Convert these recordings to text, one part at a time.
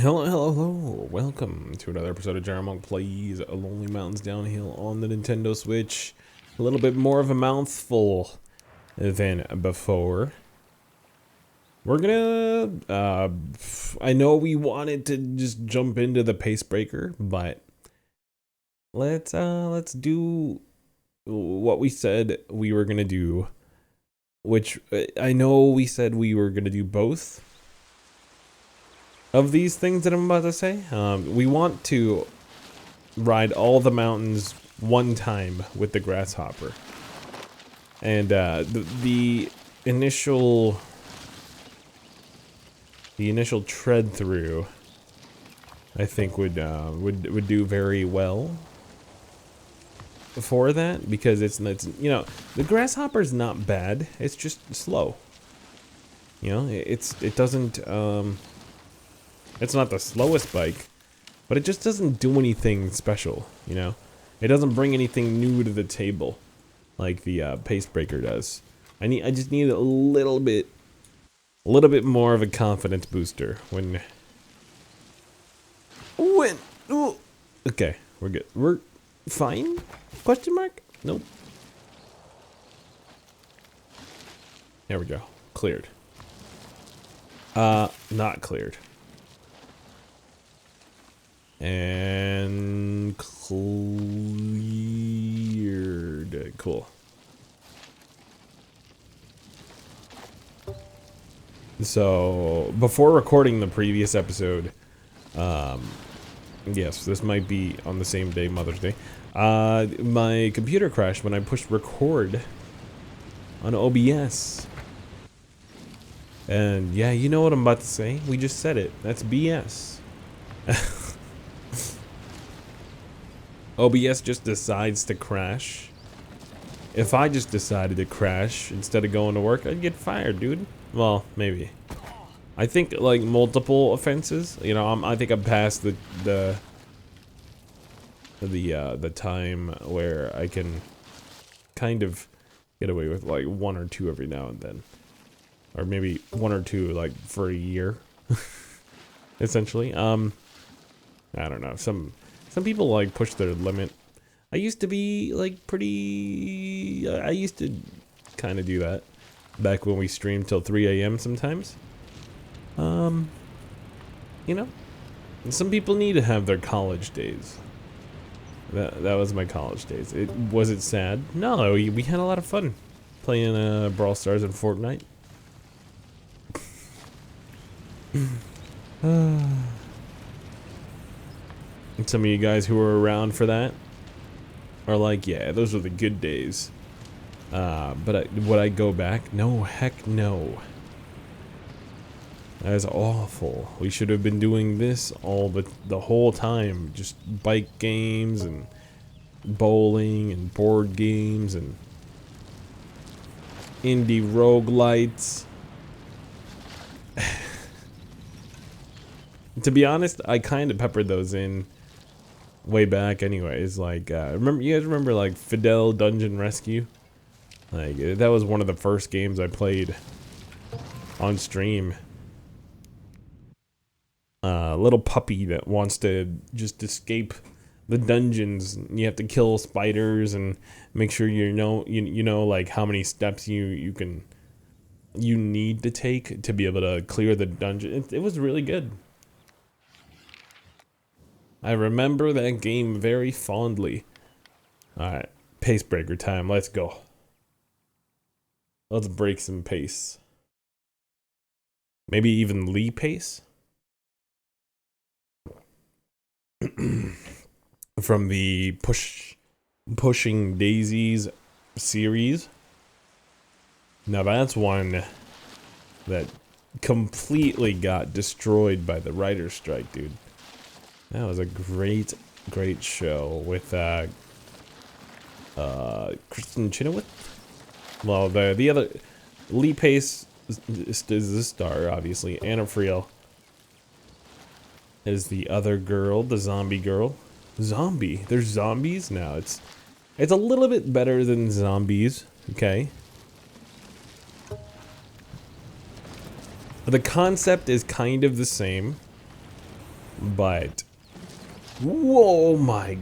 Hello, hello, hello. Welcome to another episode of Jaramunk Plays Lonely Mountains Downhill on the Nintendo Switch. A little bit more of a mouthful than before. We're gonna, I know we wanted to just jump into the pace breaker, but let's do what we said we were gonna do, which I know we said we were gonna do both of these things that I'm about to say. We want to ride all the mountains one time with the grasshopper, and the initial tread through, I think would do very well for that, because it's you know, the grasshopper's not bad. It's just slow. You know, it doesn't it's not the slowest bike, but it just doesn't do anything special, you know? It doesn't bring anything new to the table like the pace breaker does. I just need a little bit more of a confidence booster when ooh, okay, we're good. We're fine? Question mark? Nope. There we go. Cleared. Not cleared. And cleared. Cool. So before recording the previous episode, yes, this might be on the same day, Mother's Day, my computer crashed when I pushed record on OBS. And yeah, you know what I'm about to say. We just said it. That's BS. OBS just decides to crash. If I just decided to crash instead of going to work, I'd get fired, dude. Well, maybe. I think like multiple offenses. You know, I think I'm past the time where I can kind of get away with like one or two every now and then, or maybe one or two like for a year, essentially. I don't know. Some people like push their limit. I used to be like I used to kind of do that back when we streamed till 3 a.m. sometimes. You know, some people need to have their college days. That was my college days. Was it sad? No, we had a lot of fun playing Brawl Stars and Fortnite. And some of you guys who were around for that are like, yeah, those were the good days. But would I go back? No, heck no. That is awful. We should have been doing this the whole time. Just bike games and bowling and board games and indie roguelites. To be honest, I kind of peppered those in way back anyways. Like, you guys remember like Fidel Dungeon Rescue? Like, that was one of the first games I played on stream. Little puppy that wants to just escape the dungeons. You have to kill spiders and make sure you know like how many steps you need to take to be able to clear the dungeon. It was really good. I remember that game very fondly. Alright, pace breaker time, let's go. Let's break some pace. Maybe even Lee pace? From the Pushing Daisies series. Now that's one that completely got destroyed by the writer's strike, dude. That was a great show with Kristen Chenoweth. Well, the other Lee Pace is the star, obviously. Anna Friel is the other girl, the zombie girl. Zombie? There's zombies now. It's a little bit better than zombies, okay? The concept is kind of the same. But whoa, my.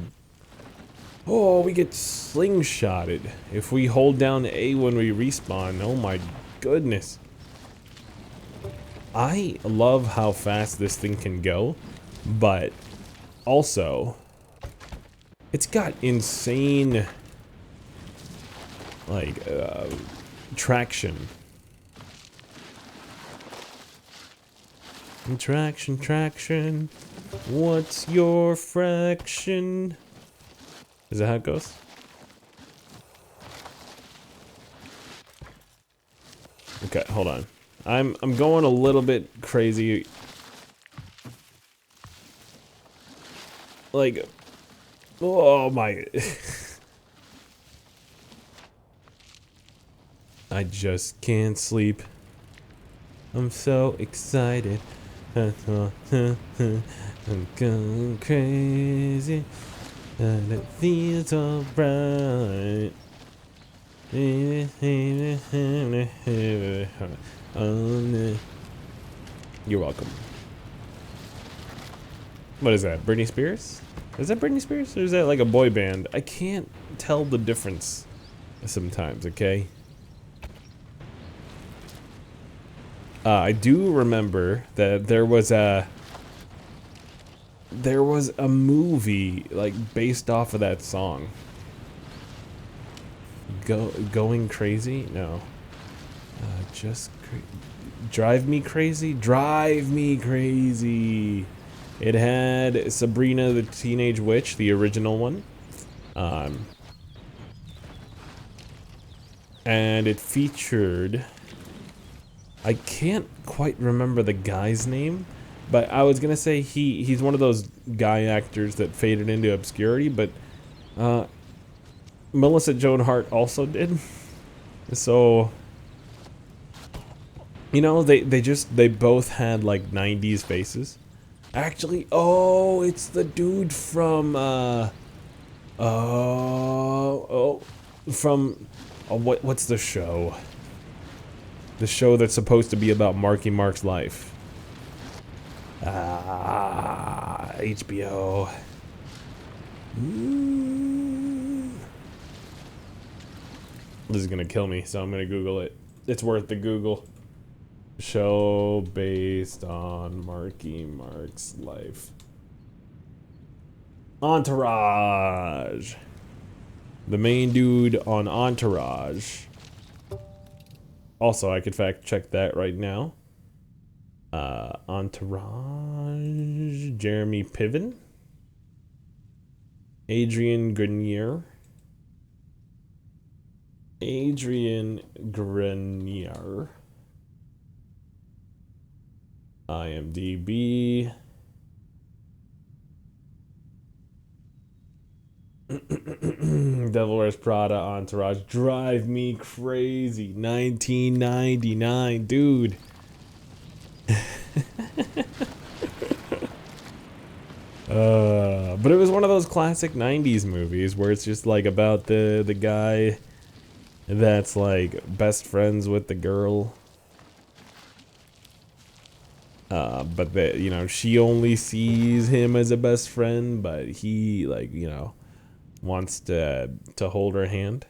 Oh, we get slingshotted if we hold down A when we respawn. Oh my goodness. I love how fast this thing can go, but also it's got insane like traction. Traction. What's your fraction? Is that how it goes? Okay, hold on. I'm going a little bit crazy. Like, oh my. I just can't sleep. I'm so excited. I'm going crazy. And it feels so bright. You're welcome. What is that? Britney Spears? Is that Britney Spears? Or is that like a boy band? I can't tell the difference sometimes, okay? I do remember that there was a movie like based off of that song. Going crazy? No. Drive me crazy? Drive me crazy. It had Sabrina the Teenage Witch, the original one. And it featured, I can't quite remember the guy's name, but I was gonna say he's one of those guy actors that faded into obscurity, but Melissa Joan Hart also did. So, you know, they both had like 90s faces. Actually, oh, it's the dude from what's the show? The show that's supposed to be about Marky Mark's life. HBO. This is gonna kill me, so I'm gonna Google it. It's worth the Google. Show based on Marky Mark's life. Entourage. The main dude on Entourage. Also, I could fact check that right now. Entourage. Jeremy Piven. Adrien Grenier. Adrien Grenier. IMDb. Devil Wears Prada, Entourage. Drive me crazy. 1999, dude. But it was one of those classic 90s movies where it's just like about the guy that's like best friends with the girl. But that, you know, she only sees him as a best friend, but he, like, you know, wants to hold her hand.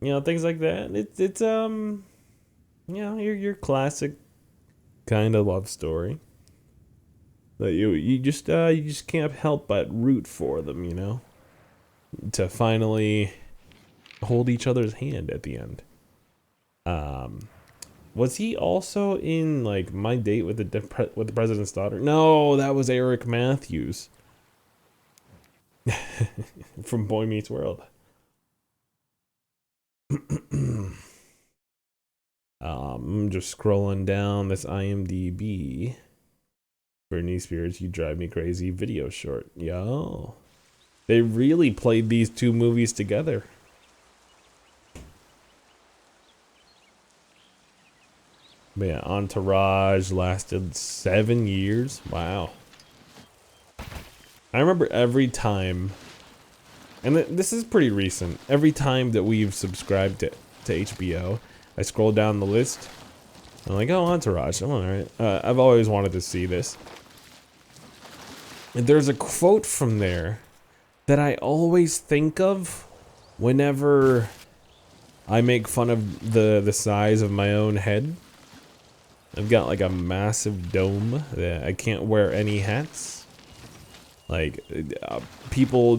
You know, things like that. It's you know, your classic kind of love story. That you just can't help but root for them, you know, to finally hold each other's hand at the end. Was he also in like My Date with the President's Daughter? No, that was Eric Matthews from Boy Meets World. I'm just scrolling down this IMDb. Britney Spears, You Drive Me Crazy video short. Yo, they really played these two movies together. But yeah, Entourage lasted 7 years. Wow. I remember every time, and this is pretty recent, every time that we've subscribed to HBO, I scroll down the list, I'm like, oh, Entourage. I'm alright. I've always wanted to see this. And there's a quote from there that I always think of whenever I make fun of the size of my own head. I've got like a massive dome that I can't wear any hats. Like, people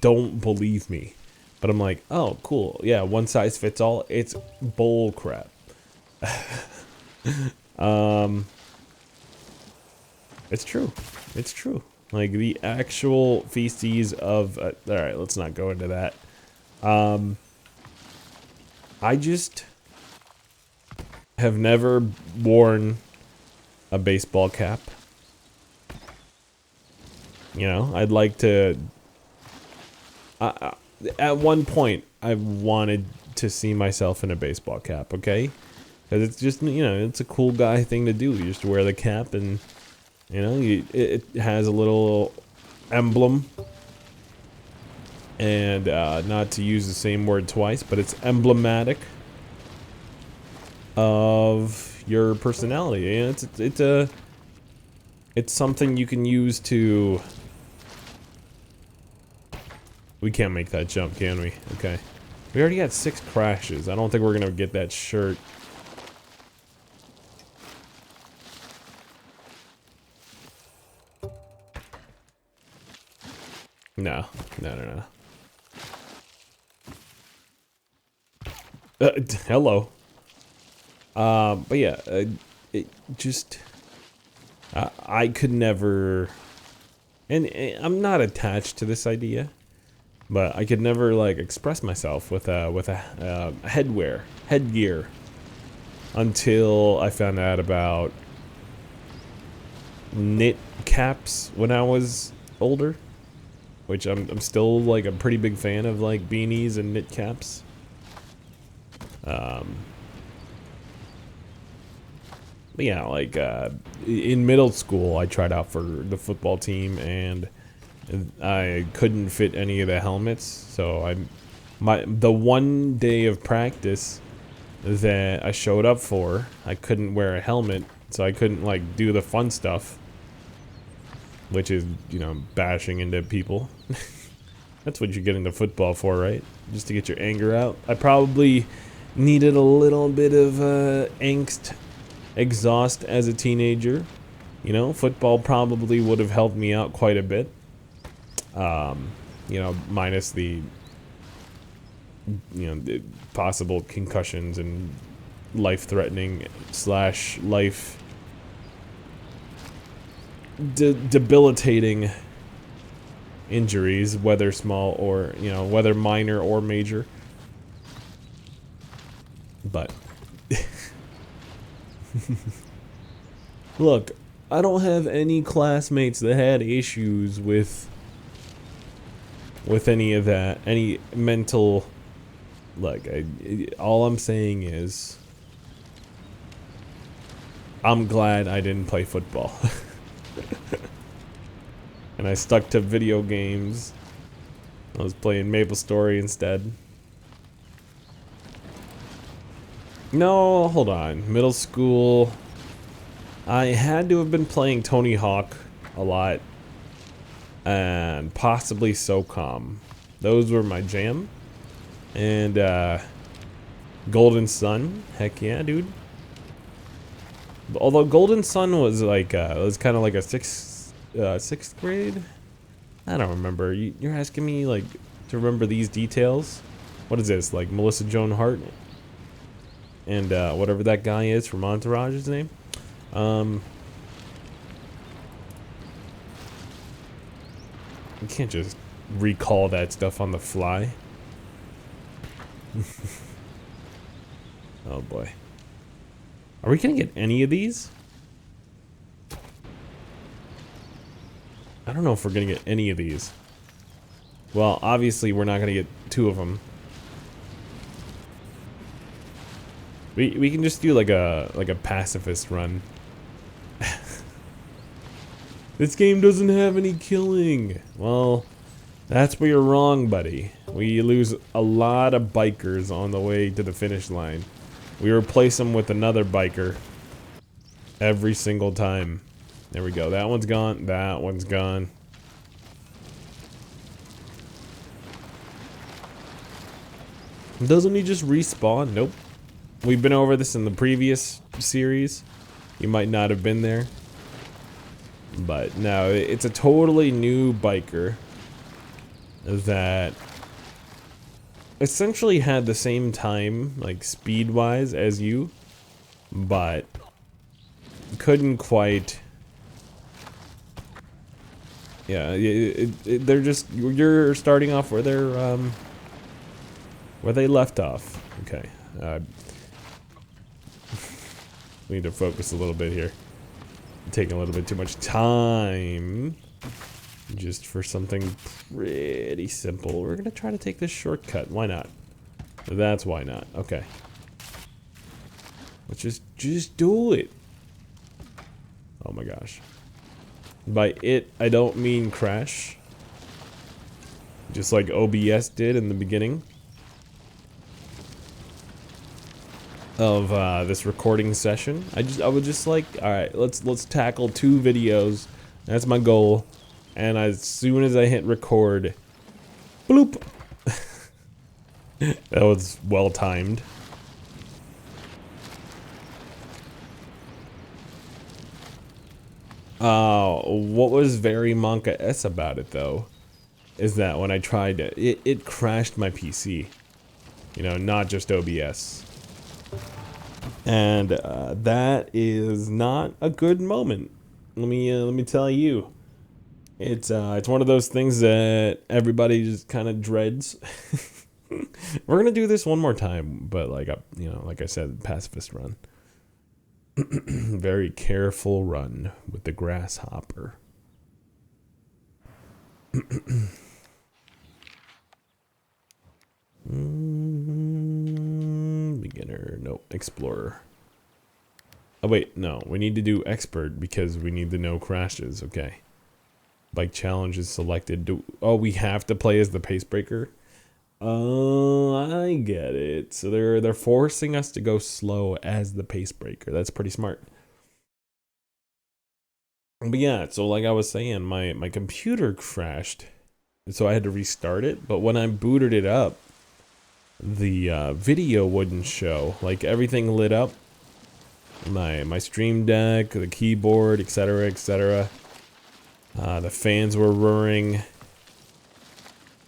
don't believe me. But I'm like, oh, cool. Yeah, one size fits all. It's bull crap. It's true. It's true. Like, the actual feces of... alright, let's not go into that. I just have never worn a baseball cap. You know, I'd like to... at one point, I wanted to see myself in a baseball cap, okay? Because it's just, you know, it's a cool guy thing to do. You just wear the cap and... You know, it has a little emblem. And not to use the same word twice, but it's emblematic of your personality. And it's something you can use to... We can't make that jump, can we? Okay. We already got 6 crashes. I don't think we're gonna get that shirt. No. Hello. But yeah, it just... I could never... And I'm not attached to this idea, but I could never, like, express myself with a headgear, until I found out about knit caps when I was older. Which I'm still, like, a pretty big fan of, like, beanies and knit caps. But yeah, like, in middle school, I tried out for the football team, and I couldn't fit any of the helmets, so the one day of practice that I showed up for, I couldn't wear a helmet, so I couldn't, like, do the fun stuff. Which is, you know, bashing into people. That's what you get into football for, right? Just to get your anger out. I probably needed a little bit of angst, exhaust as a teenager. You know, football probably would have helped me out quite a bit. You know, minus the, the possible concussions and life-threatening / life... debilitating injuries, whether small or, you know, whether minor or major. But look, I don't have any classmates that had issues with any of that, any mental... Look, all I'm saying is I'm glad I didn't play football. And I stuck to video games. I was playing MapleStory instead. No, hold on. Middle school, I had to have been playing Tony Hawk a lot. And possibly SOCOM. Those were my jam. And Golden Sun. Heck yeah, dude. Although Golden Sun was like, it was kind of like a sixth grade? I don't remember. You're asking me, like, to remember these details? What is this, like Melissa Joan Hart? And, whatever that guy is from Entourage's name? You can't just recall that stuff on the fly. Oh boy. Are we gonna get any of these? I don't know if we're gonna get any of these. Well, obviously we're not gonna get 2 of them. We can just do like a pacifist run. This game doesn't have any killing. Well, that's where you're wrong, buddy. We lose a lot of bikers on the way to the finish line. We replace them with another biker, Every single time. There we go. That one's gone. That one's gone. Doesn't he just respawn? Nope. We've been over this in the previous series. You might not have been there. But no, it's a totally new biker that essentially had the same time, like speed-wise, as you, but couldn't quite. Yeah, they're just, you're starting off where they left off. Okay. We need to focus a little bit here. Taking a little bit too much time just for something pretty simple. We're gonna try to take this shortcut. Why not? That's why not. Okay. Let's just do it. Oh my gosh. By it, I don't mean crash. Just like OBS did in the beginning of this recording session. I would just like, all right, let's tackle 2 videos. That's my goal. And as soon as I hit record, bloop. That was well timed. What was very Monka-S about it though, is that when I tried it crashed my PC. You know, not just OBS. And that is not a good moment. Let me tell you. It's one of those things that everybody just kind of dreads. We're gonna do this one more time, but like you know, like I said, pacifist run. Very careful run with the grasshopper. Beginner, nope, explorer. Oh wait, no, we need to do expert because we need the no crashes. Okay. Bike challenge is selected. Oh, we have to play as the pace breaker. Oh, I get it. So they're forcing us to go slow as the pace breaker. That's pretty smart. But yeah, so like I was saying, my computer crashed, so I had to restart it. But when I booted it up, the video wouldn't show. Like everything lit up. My stream deck, the keyboard, etc., etc. The fans were roaring.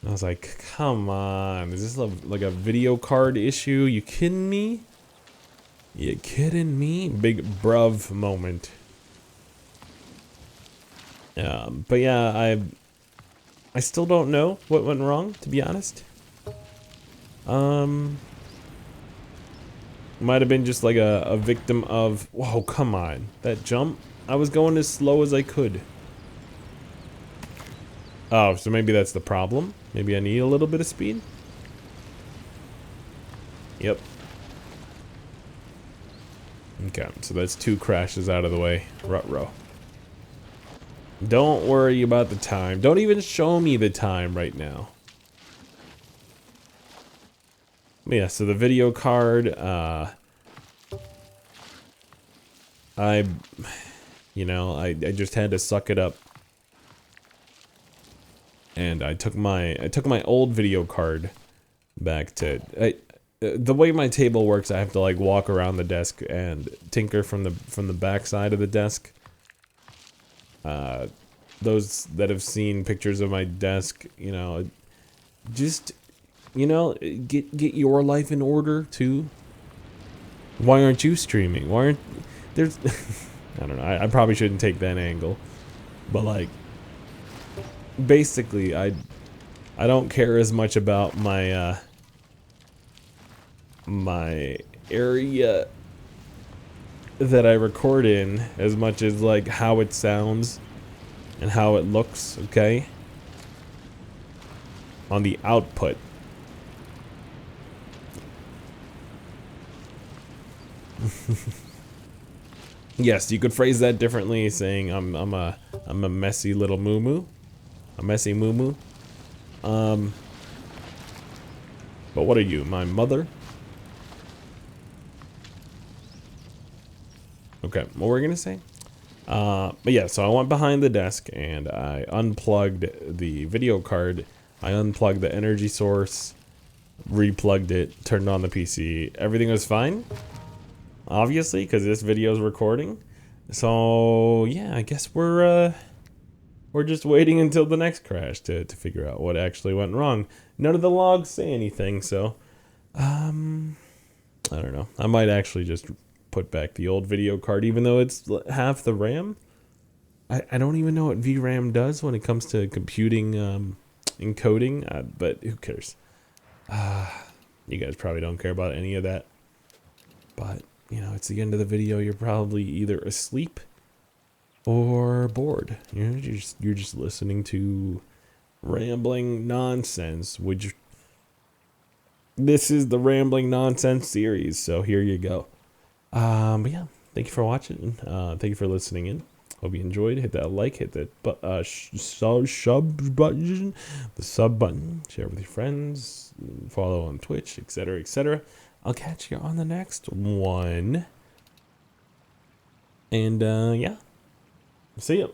I was like, come on, is this like a video card issue? You kidding me? You kidding me? Big bruv moment. But yeah, I still don't know what went wrong, to be honest. Might have been just like a victim of, whoa, come on, that jump. I was going as slow as I could. Oh, so maybe that's the problem. Maybe I need a little bit of speed. Yep. Okay, so that's 2 crashes out of the way. Ruh-roh. Don't worry about the time. Don't even show me the time right now. Yeah, so the video card, I just had to suck it up. And I took my old video card back to the way my table works. I have to like walk around the desk and tinker from the back side of the desk. Those that have seen pictures of my desk, you know, just get your life in order too. Why aren't you streaming? Why aren't there's I don't know. I probably shouldn't take that angle, but like. Basically, I don't care as much about my my area that I record in as much as like how it sounds and how it looks, okay? On the output. Yes, you could phrase that differently, saying I'm a messy little moo-moo. A messy moo-moo. But what are you, my mother? Okay, what were we gonna say? But yeah, so I went behind the desk and I unplugged the video card. I unplugged the energy source, replugged it, turned on the PC. Everything was fine, obviously, because this video is recording. So yeah, I guess we're just waiting until the next crash to figure out what actually went wrong. None of the logs say anything, so I don't know. I might actually just put back the old video card, even though it's half the RAM. I don't even know what VRAM does when it comes to computing encoding, but who cares? You guys probably don't care about any of that. But, you know, it's the end of the video. You're probably either asleep or bored. You're just listening to rambling nonsense, which this is the rambling nonsense series, so here you go. But yeah, thank you for watching. Thank you for listening in. Hope you enjoyed. Hit that like, hit that sub button, the sub button. Share with your friends. Follow on Twitch, etc., etc. I'll catch you on the next one. And yeah, see ya.